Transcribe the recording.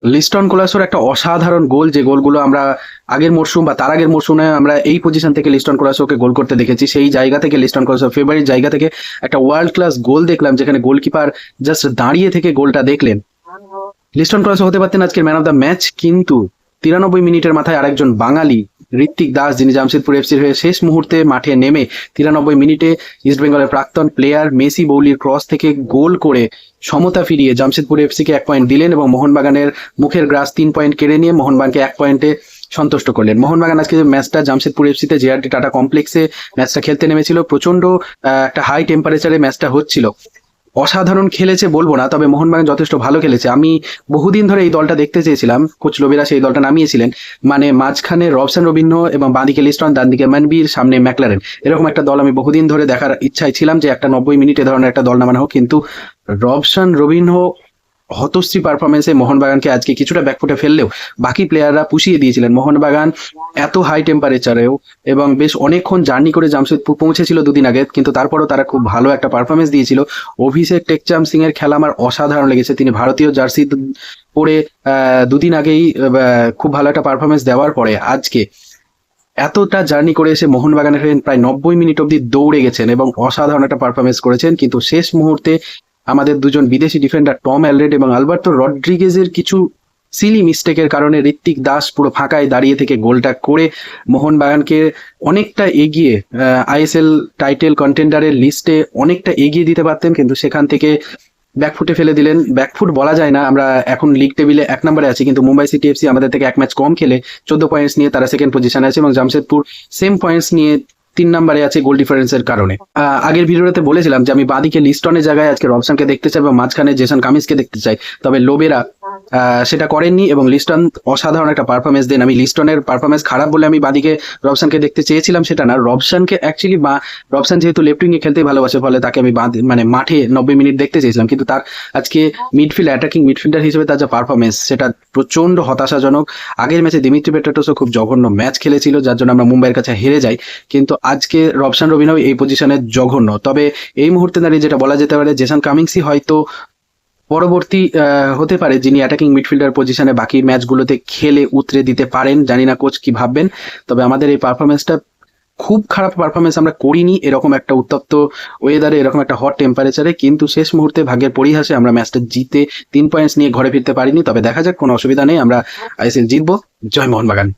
Liston কোলাসোর একটা অসাধারণ গোল, যে গোলগুলো আমরা আগের মরশুম বা তার আগের মরশুমে আমরা এই পজিশন থেকে লিস্টন কোলাসোকে গোল করতে দেখেছি। সেই জায়গা থেকে লিস্টন কোলাসোর ফেভারিট জায়গা থেকে একটা ওয়ার্ল্ড ক্লাস গোল দেখলাম, যেখানে গোলকিপার জাস্ট দাঁড়িয়ে থেকে গোলটা দেখলেন। লিস্টন কোলাসো হতে পারতেন আজকের ম্যান অফ দ্য ম্যাচ, কিন্তু 93 মিনিটের মাথায় আরেকজন বাঙালি ঋত্বিক দাস, যিনি জামশেদপুর এফসির হয়ে শেষ মুহূর্তে মাঠে নেমে 93 মিনিটে ইস্টবেঙ্গলের প্রাক্তন প্লেয়ার মেসি বৌলির ক্রস থেকে গোল করে সমতা ফিরিয়ে জামশেদপুর এফসিকে 1 পয়েন্ট দিলেন এবং মোহনবাগানের মুখের গ্রাস 3 পয়েন্ট কেড়ে নিয়ে মোহনবাগানকে 1 পয়েন্টে সন্তুষ্ট করলেন। মোহনবাগান আজকে যে ম্যাচটা জামশেদপুর এফসিতে জেআরডি টাটা কমপ্লেক্সে ম্যাচটা খেলতে নেমেছিল, প্রচন্ড একটা হাই টেম্পারেচারে ম্যাচটা হচ্ছিল। অসাধারণ খেলেছে বলবো না, তবে মোহনবাগান যথেষ্ট ভালো খেলেছে। আমি বহুদিন ধরে এই দলটা দেখতে চেয়েছিলাম, কোচ লোবেরা সেই দলটা নামিয়েছিলেন, মানে মাঝখানে রবসান রবিনহো এবং বাঁদিকে লিস্টন, ডান দিকে ম্যানবির, সামনে ম্যাকলারেন, এরকম একটা দল আমি বহুদিন ধরে দেখার ইচ্ছায় ছিলাম, যে একটা 90 মিনিট এ ধরনের একটা দল নামানো হোক। কিন্তু রবসান রবিনহো হতশ্রী পারফরমেন্সে মোহনবাগানকে আজকে কিছুটা ব্যাকফুটে ফেললেও বাকি প্লেয়াররা পুষিয়ে দিয়েছিলেন। মোহনবাগান এত হাই টেম্পারেচারেও এবং বেশ অনেকক্ষণ জার্নি করে জামশেদপুর পৌঁছেছিল দুদিন আগে, কিন্তু তারপরও তারা খুব ভালো একটা পারফরমেন্স দিয়েছিল। অভিষেক টেকচাম সিং এর খেলা আমার অসাধারণ লেগেছে। তিনি ভারতীয় জার্সি পরে দুদিন আগেই খুব ভালো একটা পারফরমেন্স দেওয়ার পরে আজকে এতটা জার্নি করে এসে মোহনবাগানের হয়ে প্রায় 90 মিনিট অব্দি দৌড়ে গেছেন এবং অসাধারণ একটা পারফরমেন্স করেছেন। কিন্তু শেষ মুহূর্তে আমাদের দুজন বিদেশি ডিফেন্ডার টম অ্যালরেড এবং আলবার্তো রড্রিগেজের কিছু সিলি মিস্টেকের কারণে ঋত্বিক দাস পুরো ফাঁকায় দাঁড়িয়ে থেকে গোলটা করে মোহনবাগানকে অনেকটা এগিয়ে আইএসএল টাইটেল কন্টেন্ডারের লিস্টে অনেকটা এগিয়ে দিতে পারতেন, কিন্তু সেখান থেকে ব্যাকফুটে ফেলে দিলেন। ব্যাকফুট বলা যায় না, আমরা এখন লিগ টেবিলে 1 নম্বরে আছি, কিন্তু মুম্বাই সিটি এফসি আমাদের থেকে 1 ম্যাচ কম খেলে 14 পয়েন্টস নিয়ে তারা সেকেন্ড পজিশনে আছে এবং জামশেদপুর সেম পয়েন্টস নিয়ে 3 নম্বরে আছে গোল ডিফারেন্সের কারণে। আগের ভিডিওতে বলেছিলাম যে আমি বাঁদিকে লিস্টনের জায়গায় আজকে রবসানকে দেখতে চাই এবং মাঝখানে জেসন কামিন্সকে দেখতে চাই, তবে লোবেরা সেটা করেননি এবং লিস্টন অসাধারণ একটা পারফরমেন্স দেন। আমি লিস্টনের পারফরমেন্স খারাপ বলে আমি বাঁদিকে রবসানকে দেখতে চেয়েছিলাম সেটা না, রবসানকে অ্যাকচুয়ালি রবসান যেহেতু লেফট উইং এ খেলতেই ভালোবাসে, ফলে তাকে আমি মানে মাঠে 90 মিনিট দেখতে চেয়েছিলাম, কিন্তু তার আজকে মিডফিল্ড অ্যাটাকিং মিডফিল্ডার হিসেবে তার যে পারফরমেন্স সেটা প্রচন্ড হতাশাজনক। আগের ম্যাচে দিমিত্রি পেট্রাটোসও খুব জঘন্য ম্যাচ খেলেছিল, যার জন্য আমরা মুম্বাইয়ের কাছে হেরে যাই, কিন্তু আজকে রবসান রবিনহো এই পজিশনে জঘন্য। তবে এই মুহূর্তে দাঁড়িয়ে যেটা বলা যেতে পারে, জেসন কামিন্সই হয়তো পরবর্তী হতে পারে যিনি অ্যাটাকিং মিডফিল্ডার পজিশনে বাকি ম্যাচগুলোতে খেলে উতরে দিতে পারেন। জানি না কোচ কি ভাববেন, তবে আমাদের এই পারফরমেন্সটা খুব খারাপ পারফরমেন্স আমরা করিনি এরকম একটা উত্তপ্ত ওয়েদারে, এরকম একটা হট টেম্পারেচারে, কিন্তু শেষ মুহূর্তে ভাগ্যের পরিহাসে আমরা ম্যাচটা জিতে 3 পয়েন্টস নিয়ে ঘরে ফিরতে পারিনি। তবে দেখা যাক, কোনো অসুবিধা নেই, আমরা আইএসএল জিতবো। জয় মোহনবাগান।